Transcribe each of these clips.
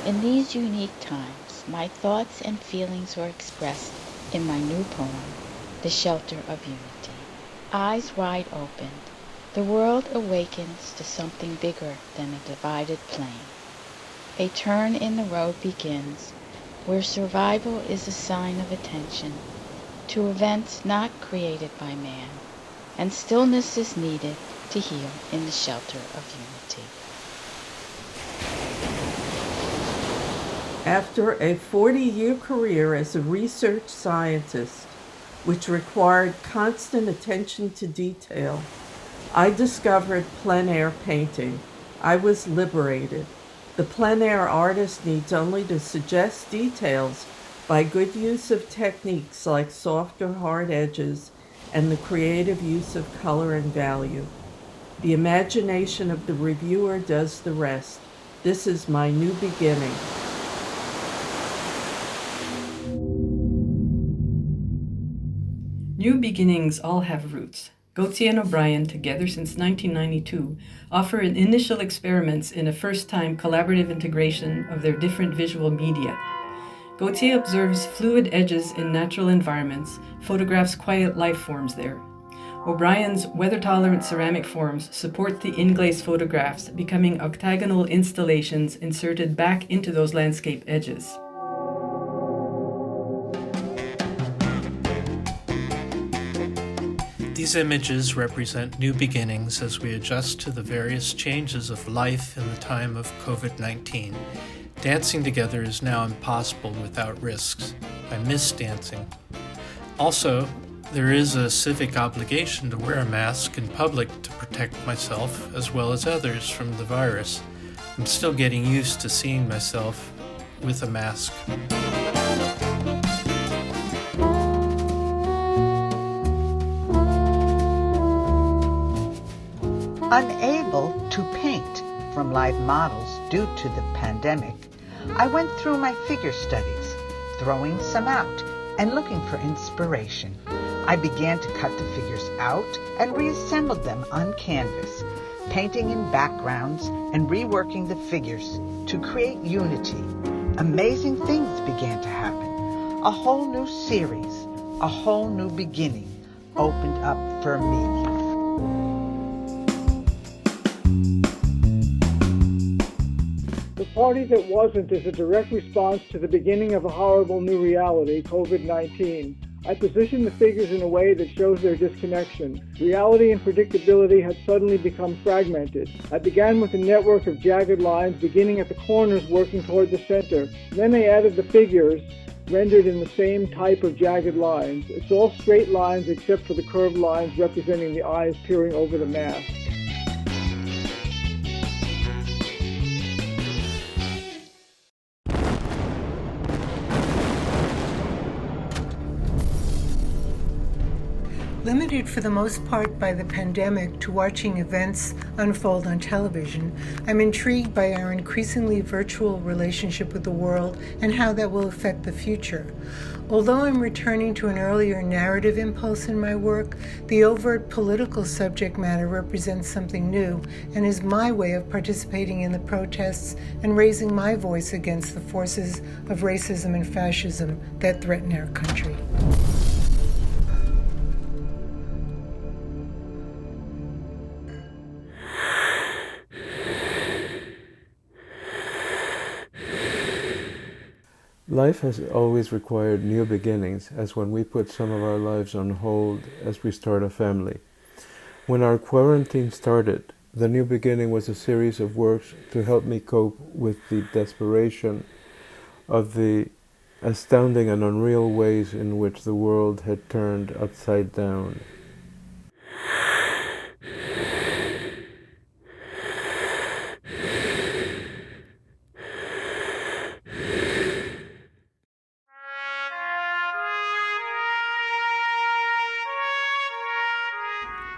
In these unique times, my thoughts and feelings were expressed in my new poem, The Shelter of Unity. Eyes wide opened, the world awakens to something bigger than a divided plain. A turn in the road begins, where survival is a sign of attention to events not created by man, and stillness is needed to heal in the shelter of unity. After a 40-year career as a research scientist, which required constant attention to detail, I discovered plein air painting. I was liberated. The plein air artist needs only to suggest details by good use of techniques like soft or hard edges and the creative use of color and value. The imagination of the reviewer does the rest. This is my new beginning. New beginnings all have roots. Gauthier and O'Brien, together since 1992, offer initial experiments in a first-time collaborative integration of their different visual media. Gauthier observes fluid edges in natural environments, photographs quiet life forms there. O'Brien's weather-tolerant ceramic forms support the in-glaze photographs, becoming octagonal installations inserted back into those landscape edges. These images represent new beginnings as we adjust to the various changes of life in the time of COVID-19. Dancing together is now impossible without risks. I miss dancing. Also, there is a civic obligation to wear a mask in public to protect myself as well as others from the virus. I'm still getting used to seeing myself with a mask. Unable to paint from live models due to the pandemic, I went through my figure studies, throwing some out and looking for inspiration. I began to cut the figures out and reassembled them on canvas, painting in backgrounds and reworking the figures to create unity. Amazing things began to happen. A whole new series, a whole new beginning opened up for me. The Party That Wasn't is a direct response to the beginning of a horrible new reality, COVID-19. I positioned the figures in a way that shows their disconnection. Reality and predictability had suddenly become fragmented. I began with a network of jagged lines beginning at the corners working toward the center. Then I added the figures, rendered in the same type of jagged lines. It's all straight lines except for the curved lines representing the eyes peering over the mask. Limited for the most part by the pandemic to watching events unfold on television, I'm intrigued by our increasingly virtual relationship with the world and how that will affect the future. Although I'm returning to an earlier narrative impulse in my work, the overt political subject matter represents something new and is my way of participating in the protests and raising my voice against the forces of racism and fascism that threaten our country. Life has always required new beginnings, as when we put some of our lives on hold as we start a family. When our quarantine started, the new beginning was a series of works to help me cope with the desperation of the astounding and unreal ways in which the world had turned upside down.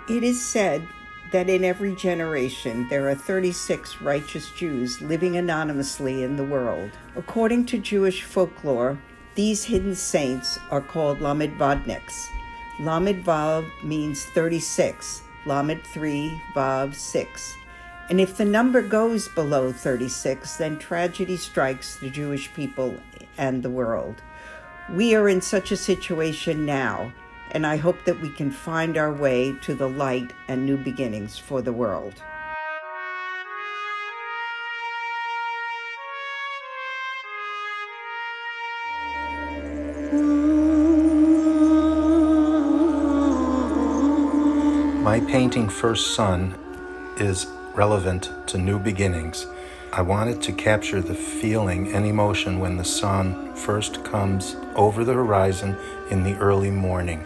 It is said that in every generation there are 36 righteous Jews living anonymously in the world. According to Jewish folklore, these hidden saints are called Lamed Vadniks. Lamed Vav means 36, Lamed 3, Vav 6. And if the number goes below 36, then tragedy strikes the Jewish people and the world. We are in such a situation now, and I hope that we can find our way to the light and new beginnings for the world. My painting First Sun is relevant to new beginnings. I wanted to capture the feeling and emotion when the sun first comes over the horizon in the early morning.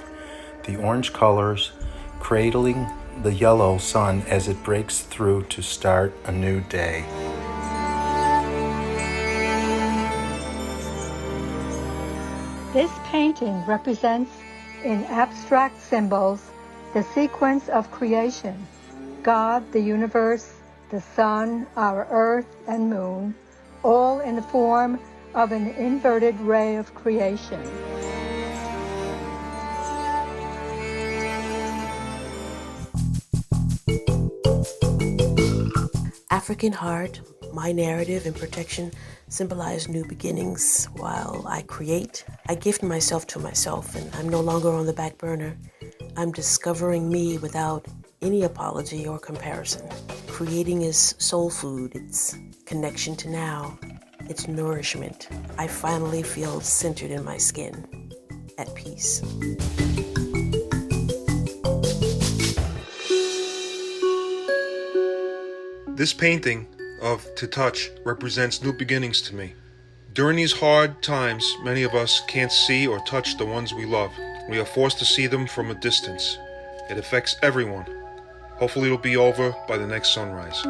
The orange colors cradling the yellow sun as it breaks through to start a new day. This painting represents, in abstract symbols, the sequence of creation: God, the universe, the sun, our earth and moon, all in the form of an inverted ray of creation. African heart, my narrative and protection symbolize new beginnings. While I create, I gift myself to myself, and I'm no longer on the back burner. I'm discovering me without any apology or comparison. Creating is soul food. It's connection to now. It's nourishment. I finally feel centered in my skin, at peace. This painting of To Touch represents new beginnings to me. During these hard times, many of us can't see or touch the ones we love. We are forced to see them from a distance. It affects everyone. Hopefully it'll be over by the next sunrise.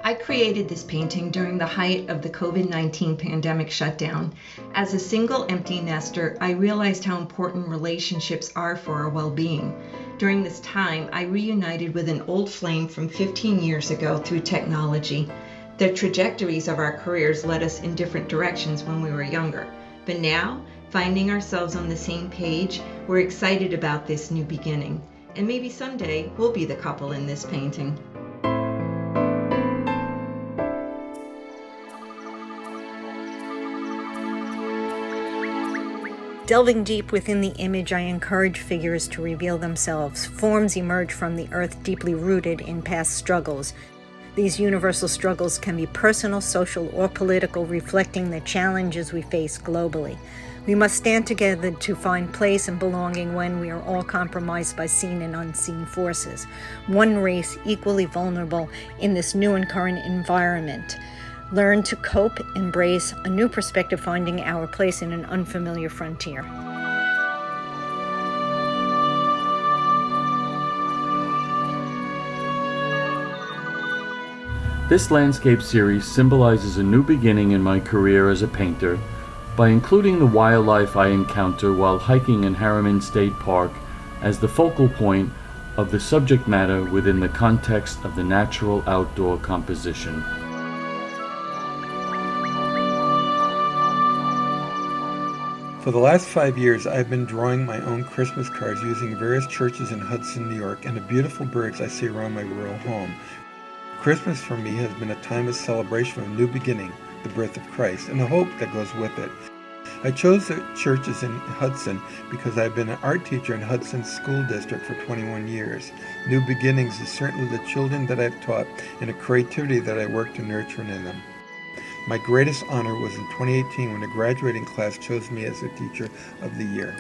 I created this painting during the height of the COVID-19 pandemic shutdown. As a single empty nester, I realized how important relationships are for our well-being. During this time, I reunited with an old flame from 15 years ago through technology. The trajectories of our careers led us in different directions when we were younger. But now, finding ourselves on the same page, we're excited about this new beginning. And maybe someday we'll be the couple in this painting. Delving deep within the image, I encourage figures to reveal themselves. Forms emerge from the earth deeply rooted in past struggles. These universal struggles can be personal, social, or political, reflecting the challenges we face globally. We must stand together to find place and belonging when we are all compromised by seen and unseen forces. One race equally vulnerable in this new and current environment. Learn to cope, embrace a new perspective, finding our place in an unfamiliar frontier. This landscape series symbolizes a new beginning in my career as a painter by including the wildlife I encounter while hiking in Harriman State Park as the focal point of the subject matter within the context of the natural outdoor composition. For the last 5 years, I've been drawing my own Christmas cards using various churches in Hudson, New York, and the beautiful birds I see around my rural home. Christmas for me has been a time of celebration of a new beginning, the birth of Christ, and the hope that goes with it. I chose the churches in Hudson because I've been an art teacher in Hudson School District for 21 years. New beginnings is certainly the children that I've taught and the creativity that I work to nurture in them. My greatest honor was in 2018 when a graduating class chose me as the Teacher of the Year.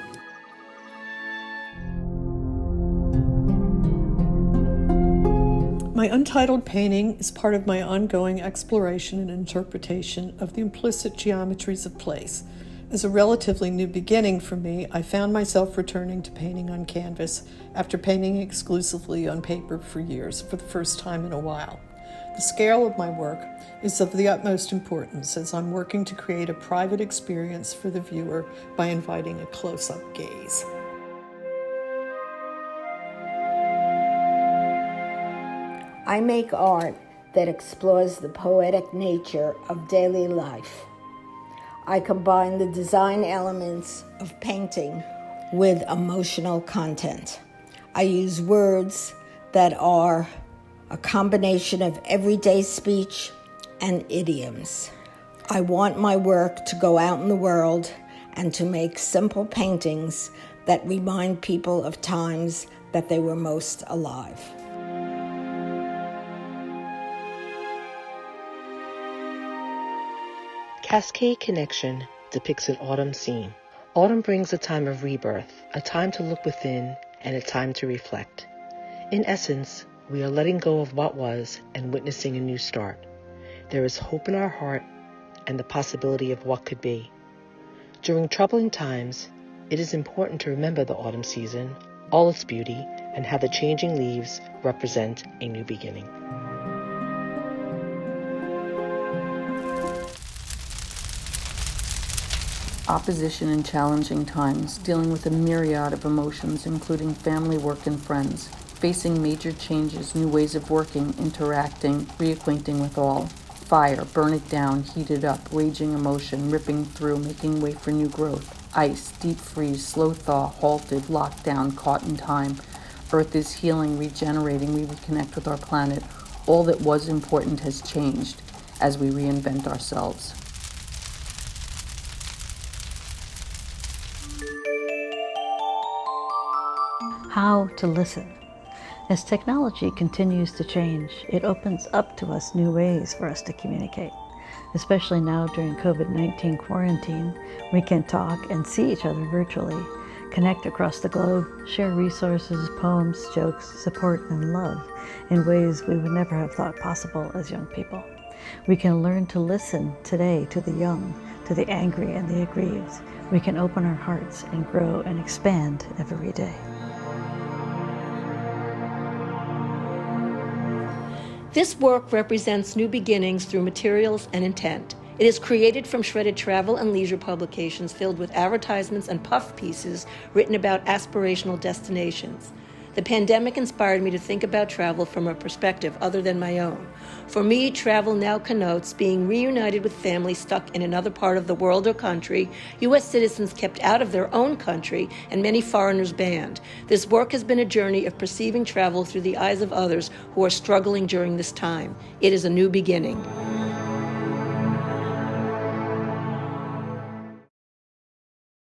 My untitled painting is part of my ongoing exploration and interpretation of the implicit geometries of place. As a relatively new beginning for me, I found myself returning to painting on canvas after painting exclusively on paper for years, for the first time in a while. The scale of my work is of the utmost importance as I'm working to create a private experience for the viewer by inviting a close-up gaze. I make art that explores the poetic nature of daily life. I combine the design elements of painting with emotional content. I use words that are a combination of everyday speech and idioms. I want my work to go out in the world and to make simple paintings that remind people of times that they were most alive. Cascade Connection depicts an autumn scene. Autumn brings a time of rebirth, a time to look within, and a time to reflect. In essence, we are letting go of what was and witnessing a new start. There is hope in our heart and the possibility of what could be. During troubling times, it is important to remember the autumn season, all its beauty, and how the changing leaves represent a new beginning. Opposition in challenging times, dealing with a myriad of emotions, including family, work, and friends, facing major changes, new ways of working, interacting, reacquainting with all. Fire, burn it down, heat it up, raging emotion, ripping through, making way for new growth. Ice, deep freeze, slow thaw, halted, locked down, caught in time. Earth is healing, regenerating, we reconnect with our planet. All that was important has changed as we reinvent ourselves. How to listen. As technology continues to change, it opens up to us new ways for us to communicate. Especially now during COVID-19 quarantine, we can talk and see each other virtually, connect across the globe, share resources, poems, jokes, support, and love in ways we would never have thought possible as young people. We can learn to listen today to the young, to the angry and the aggrieved. We can open our hearts and grow and expand every day. This work represents new beginnings through materials and intent. It is created from shredded travel and leisure publications filled with advertisements and puff pieces written about aspirational destinations. The pandemic inspired me to think about travel from a perspective other than my own. For me, travel now connotes being reunited with family stuck in another part of the world or country, U.S. citizens kept out of their own country, and many foreigners banned. This work has been a journey of perceiving travel through the eyes of others who are struggling during this time. It is a new beginning.